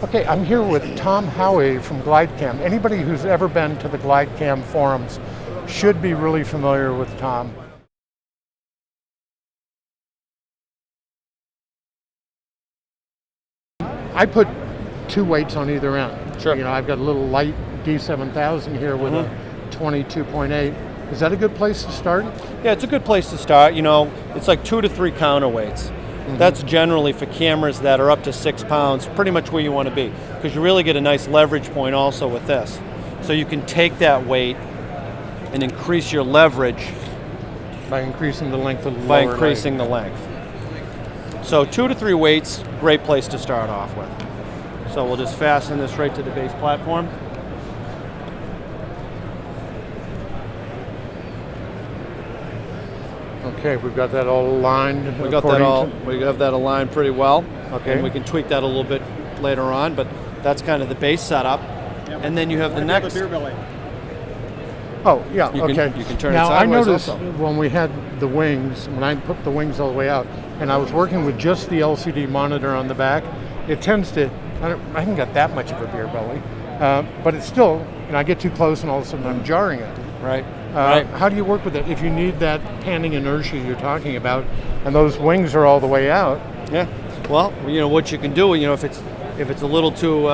Okay, I'm here with Tom Howie from Glidecam. Anybody who's ever been to the Glidecam forums should be really familiar with Tom. I put two weights on either end. Sure. You know, I've got a little light D2000 here with a 22.8. Is that a good place to start? Yeah, it's a good place to start. You know, it's like 2 to 3 counterweights. That's generally for cameras that are up to 6 pounds, pretty much where you want to be, because you really get a nice leverage point also with this. So you can take that weight and increase your leverage By increasing the length of the by lower increasing the length. So 2 to 3 weights, great place to start off with. So we'll just fasten this right to the base platform. Okay, we've got that all aligned. We have that aligned pretty well. Okay. And we can tweak that a little bit later on, but that's kind of the base setup. And then you have the next. Oh, yeah, okay. You can turn now, it sideways. I noticed also. when we had the wings, when I put the wings all the way out, and I was working with just the LCD monitor on the back, it tends to, I haven't got that much of a beer belly, but it's still, I get too close and all of a sudden I'm jarring it. Right. How do you work with it if you need that panning inertia you're talking about, and those wings are all the way out? Yeah. Well, you know what you can do. You know, if it's a little too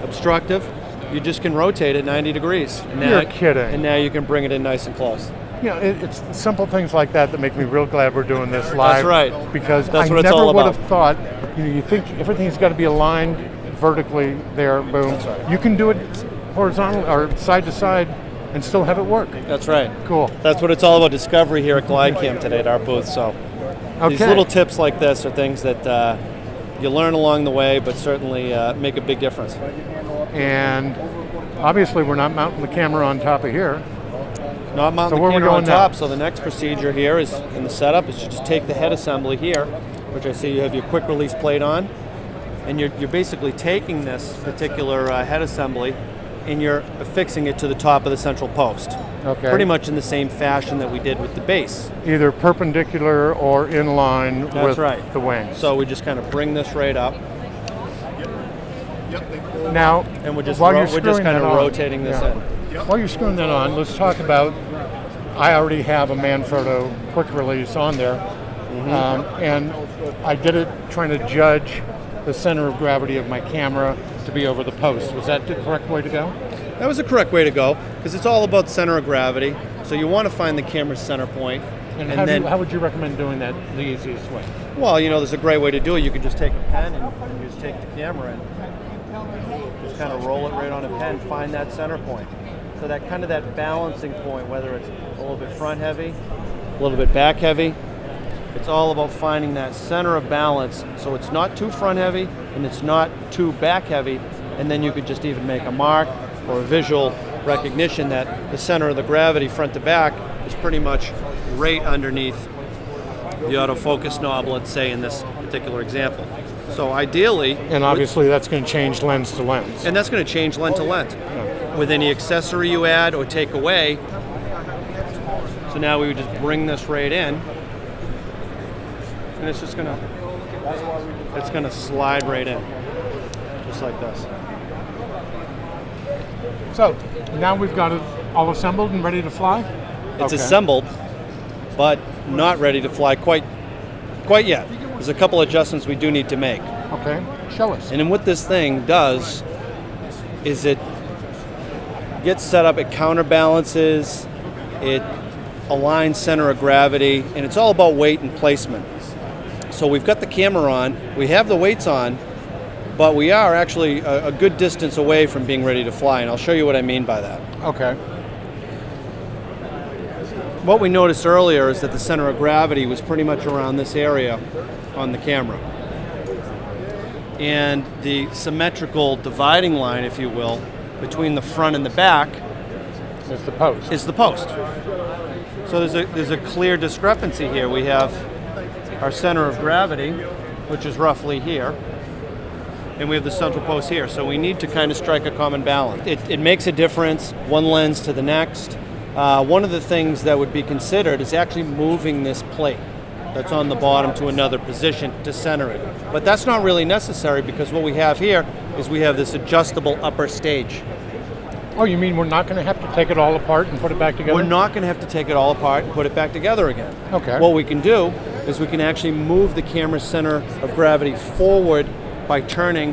obstructive, you just can rotate it 90 degrees. And now, You're kidding. And now you can bring it in nice and close. You know, it's simple things like that that make me real glad we're doing this live. That's right. Because That's I what it's never all would about. have thought, you think everything's got to be aligned vertically there, boom. That's right. You can do it horizontal or side to side and still have it work. That's right. Cool. That's what it's all about, discovery here at Glidecam today at our booth. So these little tips like this are things that you learn along the way, but certainly make a big difference. And obviously we're not mounting the camera on top of here. Not mounting So the where are we camera on going top, now? so the next procedure here is in the setup is to just take the head assembly here, which I see you have your quick release plate on, and you're basically taking this particular head assembly and you're affixing it to the top of the central post. Okay. Pretty much in the same fashion that we did with the base. Either perpendicular or in line with the wings. So we just kind of bring this right up, Now, and we're just while you're kind screwing of that on, rotating this in. While you're screwing that on, let's talk about, I already have a Manfrotto quick release on there, and I did it trying to judge the center of gravity of my camera to be over the post. Was that the correct way to go? That was the correct way to go, because it's all about center of gravity. So you want to find the camera's center point. And how would you recommend doing that the easiest way? Well, you know, there's a great way to do it. You can just take a pen and you just take the camera and just kind of roll it right on a pen, find that center point. So that kind of that balancing point, whether it's a little bit front heavy, a little bit back heavy, it's all about finding that center of balance so it's not too front heavy and it's not too back heavy, and then you could just even make a mark or a visual recognition that the center of the gravity front to back is pretty much right underneath the autofocus knob, let's say in this particular example. So ideally... And obviously that's going to change lens to lens. And that's going to change lens to lens. With any accessory you add or take away. So now we would just bring this right in, and it's just going to slide right in, just like this. So now we've got it all assembled and ready to fly? It's assembled, but not ready to fly quite yet. There's a couple adjustments we do need to make. Okay, show us. And then what this thing does is it gets set up, it counterbalances, it aligns center of gravity, and it's all about weight and placement. So we've got the camera on, we have the weights on, but we are actually a good distance away from being ready to fly, and I'll show you what I mean by that. Okay. What we noticed earlier is that the center of gravity was pretty much around this area on the camera. And the symmetrical dividing line, if you will, between the front and the back is the post. So there's a clear discrepancy here. We have our center of gravity, which is roughly here, and we have the central post here. So we need to kind of strike a common balance. It makes a difference, one lens to the next. One of the things that would be considered is actually moving this plate. that's on the bottom to another position to center it. But that's not really necessary because what we have here is we have this adjustable upper stage. Oh, you mean we're not going to have to take it all apart and put it back together? We're not going to have to take it all apart and put it back together again. Okay. What we can do is we can actually move the camera's center of gravity forward by turning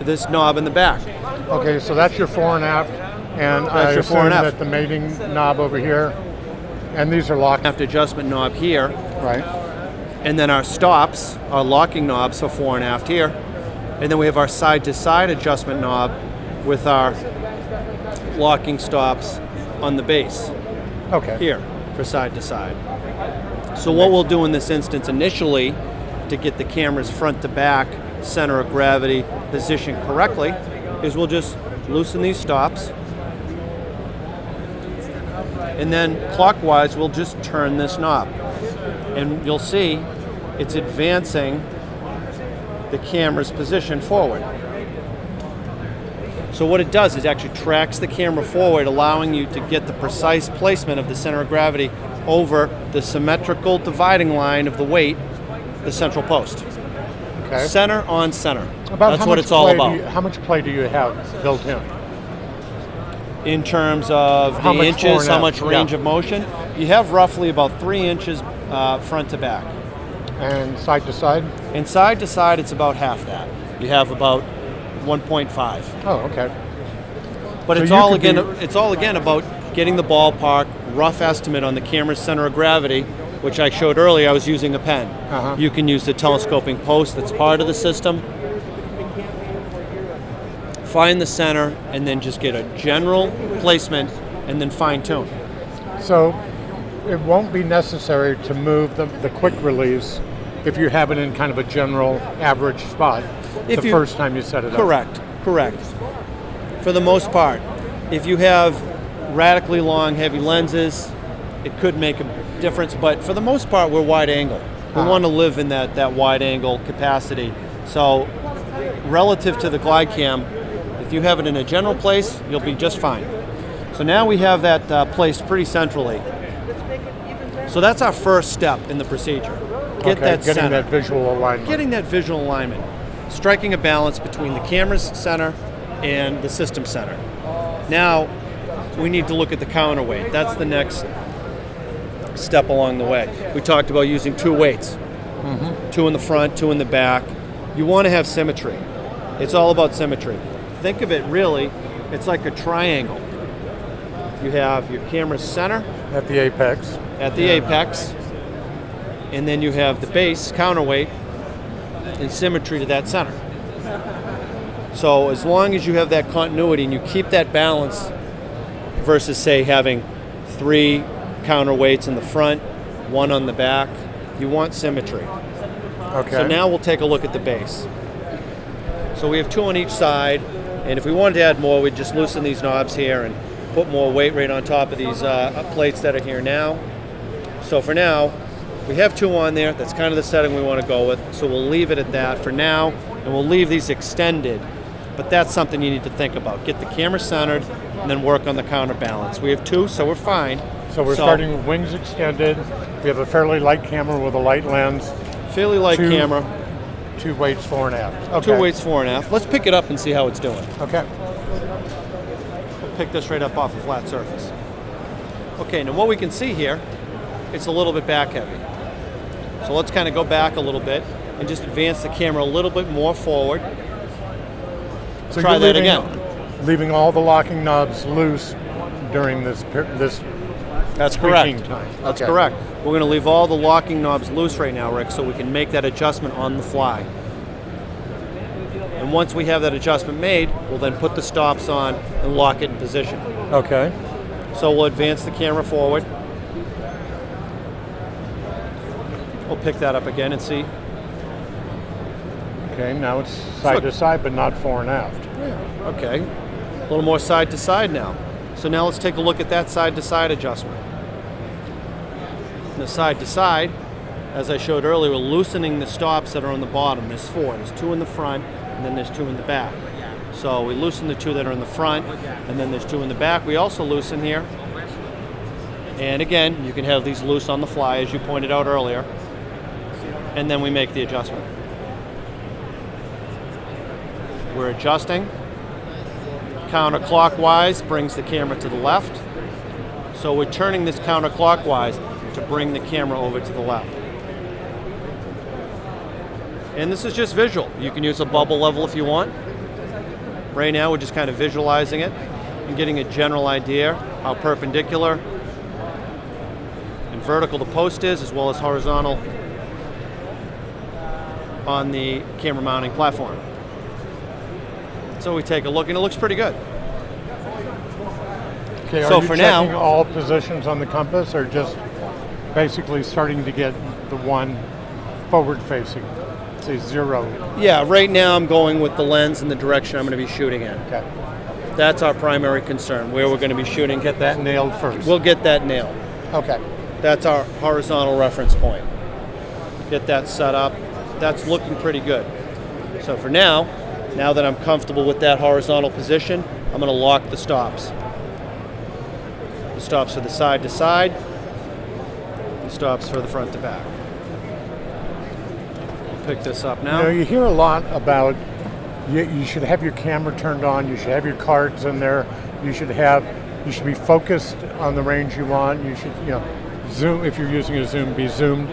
this knob in the back. Okay, so that's your fore and aft, and That's I your fore assume and aft. that the mating knob over here, and these are locked. Aft adjustment knob here, Right. and then our stops, our locking knobs for fore and aft here, and then we have our side-to-side adjustment knob with our locking stops on the base Okay. here for side-to-side. So what we'll do in this instance initially to get the camera's front to back center of gravity positioned correctly is we'll just loosen these stops, and then clockwise we'll just turn this knob, and you'll see it's advancing the camera's position forward. So what it does is actually tracks the camera forward, allowing you to get the precise placement of the center of gravity over the symmetrical dividing line of the weight, the central post. Okay. Center on center. About That's how what much it's all play about. how much play do you have built in? In terms of How the much inches, fore and how aft, much range yeah. of motion, you have roughly about 3 inches front to back. And side to side? And side to side, it's about half that. You have about 1.5. Oh, okay. But So it's you all could again. be- It's all again about getting the ballpark rough estimate on the camera's center of gravity, which I showed earlier. I was using a pen. Uh-huh. You can use the telescoping post that's part of the system. Find the center, and then just get a general placement, and then fine tune. So it won't be necessary to move the quick release if you have it in kind of a general average spot If the you- first time you set it up. Correct. For the most part, if you have radically long, heavy lenses, it could make a difference. But for the most part, we're wide angle. We Uh-huh. want to live in that wide angle capacity. So, relative to the Glidecam, if you have it in a general place, you'll be just fine. So now we have that placed pretty centrally. So that's our first step in the procedure. Get Okay, that getting center. that visual alignment. Getting that visual alignment, striking a balance between the camera's center and the system center. Now, we need to look at the counterweight. That's the next step along the way. We talked about using 2 weights, 2 in the front, 2 in the back. You want to have symmetry. It's all about symmetry. Think of it really, it's like a triangle. You have your camera's center At the apex. at the apex, and then you have the base counterweight in symmetry to that center. So as long as you have that continuity and you keep that balance versus say having 3 counterweights in the front, 1 on the back, you want symmetry. Okay. So now we'll take a look at the base. So we have 2 on each side, and if we wanted to add more, we'd just loosen these knobs here and put more weight right on top of these plates that are here now. So for now, we have 2 on there. That's kind of the setting we want to go with. So we'll leave it at that for now, and we'll leave these extended. But that's something you need to think about. Get the camera centered, and then work on the counterbalance. We have 2, so we're fine. So we're starting with wings extended. We have a fairly light camera with a light lens. Fairly light 2 camera. 2 weights fore and aft. Okay. 2 weights fore and aft. Let's pick it up and see how it's doing. Okay. We'll pick this right up off a flat surface. Okay, now what we can see here, it's a little bit back heavy. So let's kind of go back a little bit and just advance the camera a little bit more forward. So Try you're that leaving, again. Leaving all the locking knobs loose during this That's tweaking correct. time. That's Okay. correct. We're going to leave all the locking knobs loose right now, Rick, so we can make that adjustment on the fly. And once we have that adjustment made, we'll then put the stops on and lock it in position. Okay. So we'll advance the camera forward. We'll pick that up again and see. Okay, now it's side to side, but not fore and aft. Okay, a little more side to side now. So now let's take a look at that side to side adjustment. The side to side, as I showed earlier, we're loosening the stops that are on the bottom. There's 4, there's 2 in the front, and then there's 2 in the back. So we loosen the 2 that are in the front, and then there's 2 in the back. We also loosen here And again, you can have these loose on the fly, as you pointed out earlier, and then we make the adjustment. We're adjusting. Counterclockwise brings the camera to the left. So we're turning this counterclockwise to bring the camera over to the left. And this is just visual. You can use a bubble level if you want. Right now we're just kind of visualizing it and getting a general idea how perpendicular and vertical the post is, as well as horizontal on the camera mounting platform. So we take a look and it looks pretty good. Okay, are So you for checking now, all positions on the compass, or just basically starting to get the one forward facing? Say 0. yeah, right now I'm going with the lens and the direction I'm going to be shooting in. Okay. That's our primary concern, where we're going to be shooting. Get that nailed first. We'll get that nailed. Okay. That's our horizontal reference point. Get that set up. That's looking pretty good. So for now that I'm comfortable with that horizontal position, I'm going to lock the stops. The stops for the side to side, the stops for the front to back. Pick this up now. You know, you hear a lot about you should have your camera turned on, you should have your cards in there, you should be focused on the range you want, you should, zoom, if you're using a zoom, be zoomed.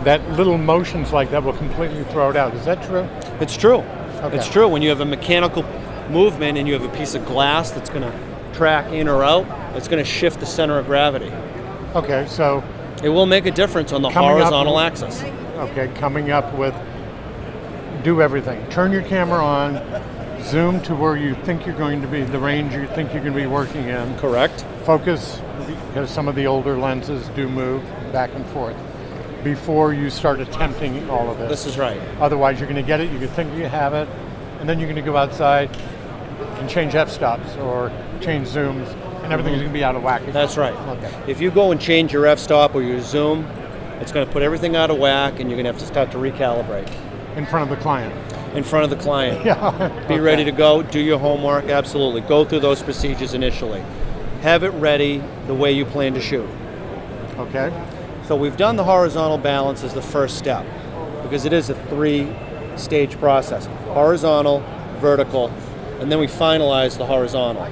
That little motions like that will completely throw it out. Is that true? It's true. Okay. It's true. When you have a mechanical movement and you have a piece of glass that's going to track in or out, it's going to shift the center of gravity. Okay, so It will make a difference on the Coming up- horizontal axis. coming up with do everything. Turn your camera on, zoom to where you think you're going to be, the range you think you're going to be working in. Correct. Focus, because some of the older lenses do move back and forth, before you start attempting all of this. This is right. Otherwise, you're going to get it, you can think you have it, and then you're going to go outside and change f-stops or change zooms, and everything's going to be out of whack again. That's right. Okay. If you go and change your f-stop or your zoom, it's going to put everything out of whack, and you're going to have to start to recalibrate. In front of the client. In front of the client. Yeah. Be ready to go, do your homework, absolutely. Go through those procedures initially. Have it ready the way you plan to shoot. Okay. So we've done the horizontal balance as the first step, because it is a 3-stage process. Horizontal, vertical, and then we finalize the horizontal.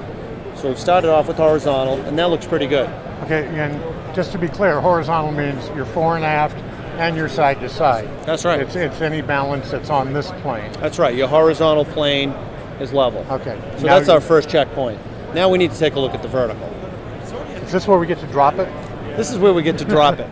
So we've started off with horizontal, and that looks pretty good. Okay, and just to be clear, horizontal means you're fore and aft and you're side to side. That's right. It's any balance that's on this plane. That's right. Your horizontal plane is level. Okay. So Now that's our first checkpoint. Now we need to take a look at the vertical. Is this where we get to drop it? This is where we get to drop it.